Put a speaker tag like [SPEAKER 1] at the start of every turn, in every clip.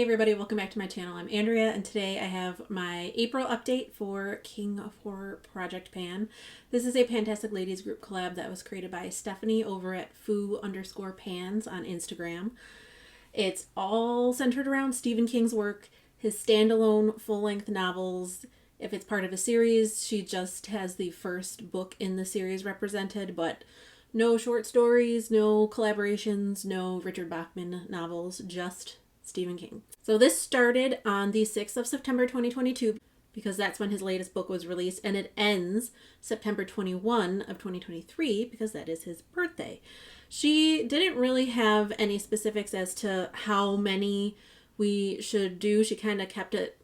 [SPEAKER 1] Hey everybody, welcome back to my channel. I'm Andrea and today I have my April update for King of Horror Project Pan. This is a Fantastic Ladies group collab that was created by Stephanie over at foo_pans on Instagram. It's all centered around Stephen King's work, his standalone full-length novels. If it's part of a series, she just has the first book in the series represented, but no short stories, no collaborations, no Richard Bachman novels, just Stephen King. So this started on the 6th of September 2022 because that's when his latest book was released, and it ends September 21 of 2023 because that is his birthday. She didn't really have any specifics as to how many we should do. She kind of kept it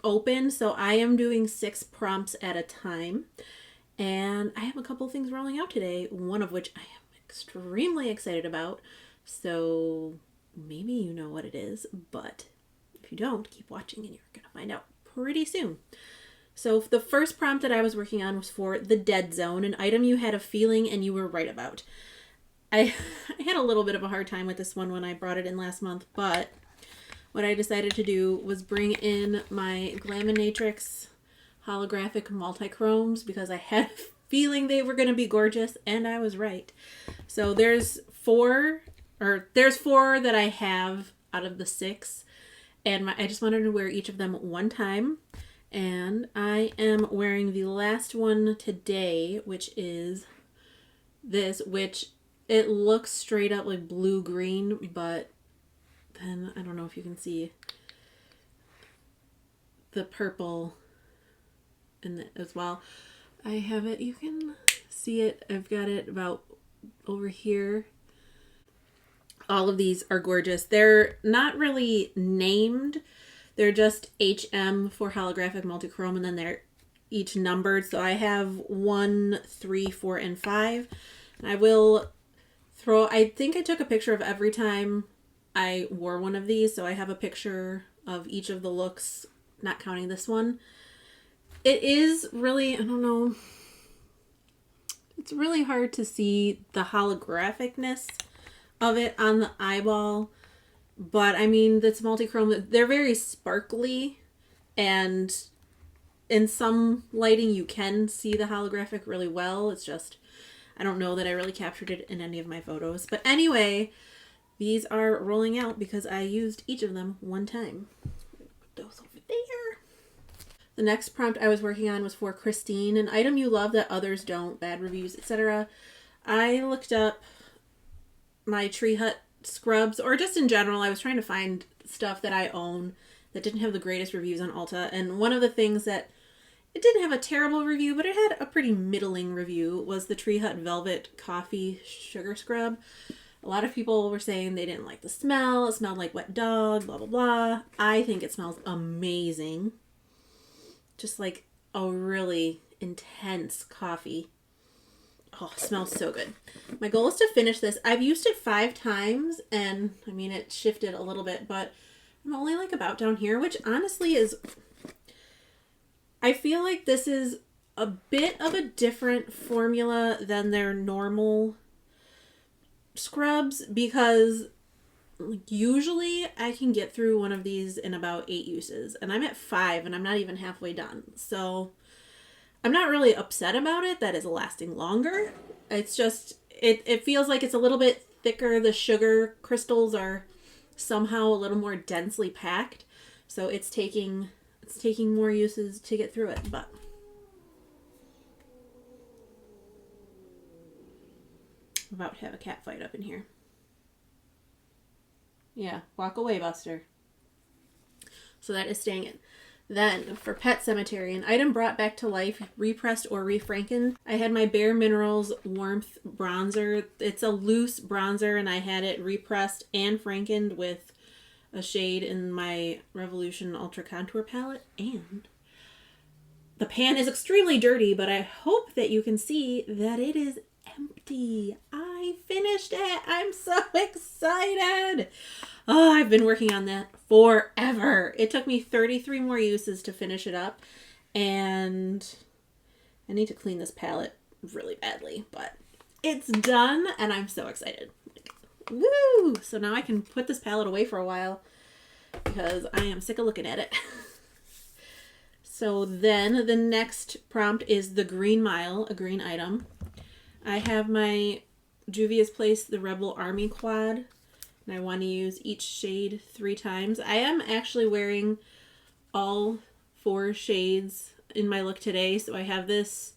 [SPEAKER 1] open, so I am doing 6 prompts at a time, and I have a couple things rolling out today, one of which I am extremely excited about, so maybe you know what it is, but if you don't, keep watching and you're going to find out pretty soon. So the first prompt that I was working on was for the dead zone, an item you had a feeling and you were right about. I had a little bit of a hard time with this one when I brought it in last month, but what I decided to do was bring in my Glaminatrix holographic multi-chromes because I had a feeling they were going to be gorgeous, and I was right. So there's four that I have out of the 6, and I just wanted to wear each of them one time, and I am wearing the last one today, which is this, which it looks straight up like blue-green, but then I don't know if you can see the purple in it as well. I have it, you can see it, I've got it about over here. All of these are gorgeous. They're not really named. They're just HM for holographic multichrome, and then they're each numbered. So I have 1, 3, 4, and 5. I will throw, I think I took a picture of every time I wore one of these. So I have a picture of each of the looks, not counting this one. It is really, I don't know, it's really hard to see the holographicness of it on the eyeball, but I mean, this multi-chrome, they're very sparkly, and in some lighting you can see the holographic really well. It's just, I don't know that I really captured it in any of my photos. But anyway, these are rolling out because I used each of them one time. Put those over there. The next prompt I was working on was for Christine, an item you love that others don't, bad reviews, etc. I looked up my Tree Hut scrubs, or just in general, I was trying to find stuff that I own that didn't have the greatest reviews on Ulta, and one of the things that it didn't have a terrible review, but it had a pretty middling review, was the Tree Hut Velvet Coffee Sugar Scrub. A lot of people were saying they didn't like the smell, it smelled like wet dog, blah blah blah. I think it smells amazing. Just like a really intense coffee. Oh, it smells so good. My goal is to finish this. I've used it 5 times, and I mean, it shifted a little bit, but I'm only like about down here, which honestly is, I feel like this is a bit of a different formula than their normal scrubs, because usually I can get through one of these in about 8 uses, and I'm at 5 and I'm not even halfway done. So I'm not really upset about it that it's lasting longer. It's just, it feels like it's a little bit thicker. The sugar crystals are somehow a little more densely packed. So it's taking more uses to get through it, but I'm about to have a cat fight up in here. Yeah, walk away, Buster. So that is staying in. Then, for Pet Cemetery, an item brought back to life, repressed or refrankened. I had my Bare Minerals Warmth Bronzer. It's a loose bronzer, and I had it repressed and frankened with a shade in my Revolution Ultra Contour palette. And the pan is extremely dirty, but I hope that you can see that it is empty. I finished it. I'm so excited. Oh, I've been working on that forever. It took me 33 more uses to finish it up, and I need to clean this palette really badly, but it's done, and I'm so excited. Woo! So now I can put this palette away for a while because I am sick of looking at it. So then the next prompt is the Green Mile, a green item. I have my Juvia's Place, the Rebel Army quad, and I want to use each shade 3 times. I am actually wearing all 4 shades in my look today. So I have this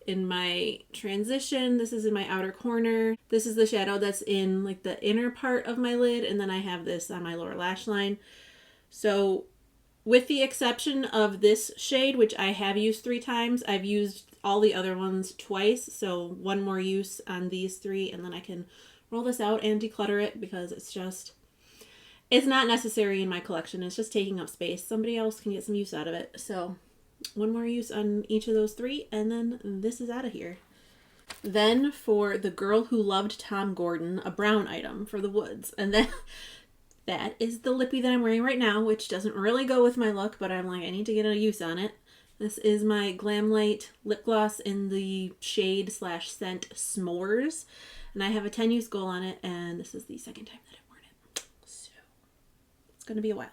[SPEAKER 1] in my transition. This is in my outer corner. This is the shadow that's in like the inner part of my lid. And then I have this on my lower lash line. So with the exception of this shade, which I have used 3 times, I've used all the other ones twice. So 1 more use on these 3, and then I can roll this out and declutter it because it's not necessary in my collection. It's just taking up space. Somebody else can get some use out of it. So 1 more use on each of those 3, and then this is out of here. Then for the Girl Who Loved Tom Gordon, a brown item for the woods. And then that is the lippy that I'm wearing right now, which doesn't really go with my look, but I'm like, I need to get a use on it. This is my Glam Light lip gloss in the shade / scent S'mores. And I have a 10 use goal on it, and this is the second time that I've worn it. So it's going to be a while.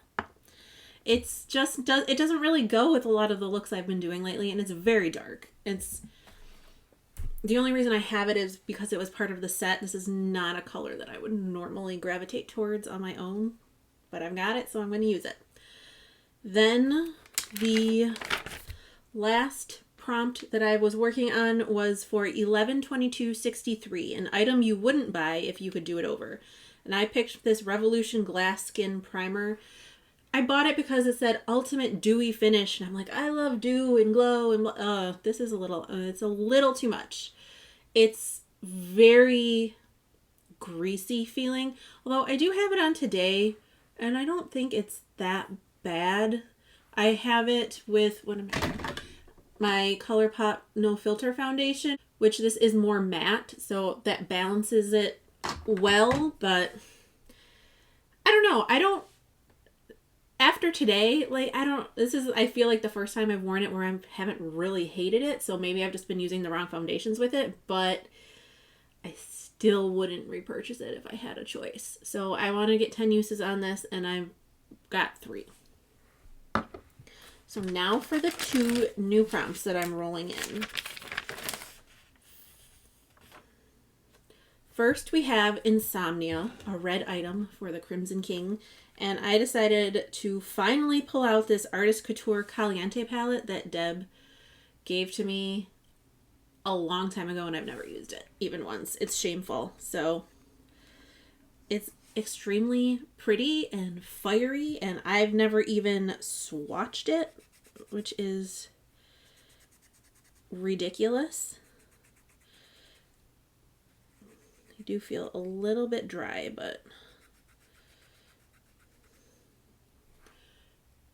[SPEAKER 1] It's just, it doesn't really go with a lot of the looks I've been doing lately, and it's very dark. It's, the only reason I have it is because it was part of the set. This is not a color that I would normally gravitate towards on my own, but I've got it, so I'm going to use it. Then the last prompt that I was working on was for 11/22/63, an item you wouldn't buy if you could do it over. And I picked this Revolution Glass Skin Primer. I bought it because it said Ultimate Dewy Finish, and I'm like, I love dew and glow, and this is it's a little too much. It's very greasy feeling, although I do have it on today, and I don't think it's that bad. I have it with my ColourPop No Filter foundation, which this is more matte, so that balances it well, but I don't know. After today, like, I feel like the first time I've worn it where I haven't really hated it, so maybe I've just been using the wrong foundations with it, but I still wouldn't repurchase it if I had a choice. So I want to get 10 uses on this, and I've got 3. So now for the 2 new prompts that I'm rolling in. First, we have Insomnia, a red item for the Crimson King. And I decided to finally pull out this Artist Couture Caliente palette that Deb gave to me a long time ago, and I've never used it, even once. It's shameful. So it's extremely pretty and fiery, and I've never even swatched it, which is ridiculous. I do feel a little bit dry, but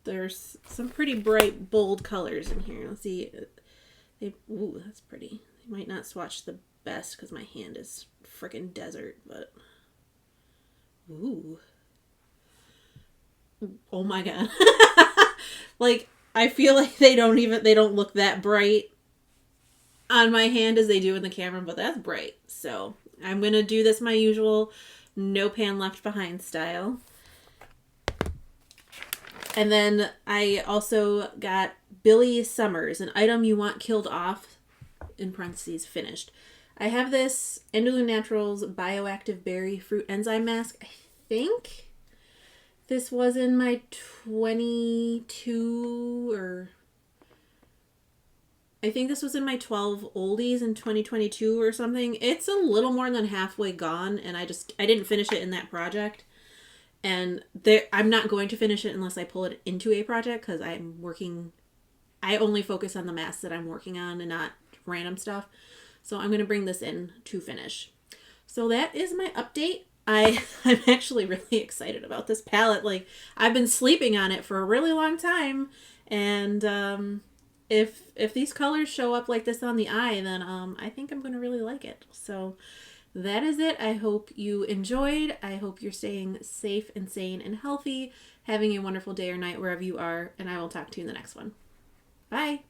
[SPEAKER 1] there's some pretty bright, bold colors in here. Let's see. Ooh, that's pretty. I might not swatch the best because my hand is freaking desert, but ooh. Oh my god. Like, I feel like they don't look that bright on my hand as they do in the camera, but that's bright. So I'm going to do this my usual no pan left behind style. And then I also got Billy Summers, an item you want killed off, in parentheses, finished. I have this Andalou Naturals Bioactive Berry Fruit Enzyme Mask. I think this was in my 22 or... I think this was in my 12 oldies in 2022 or something. It's a little more than halfway gone, and I didn't finish it in that project. And I'm not going to finish it unless I pull it into a project, because I only focus on the masks that I'm working on and not random stuff. So I'm going to bring this in to finish. So that is my update. I'm actually really excited about this palette. Like, I've been sleeping on it for a really long time, and if these colors show up like this on the eye, then I think I'm going to really like it. So that is it. I hope you enjoyed. I hope you're staying safe and sane and healthy, having a wonderful day or night wherever you are, and I will talk to you in the next one. Bye.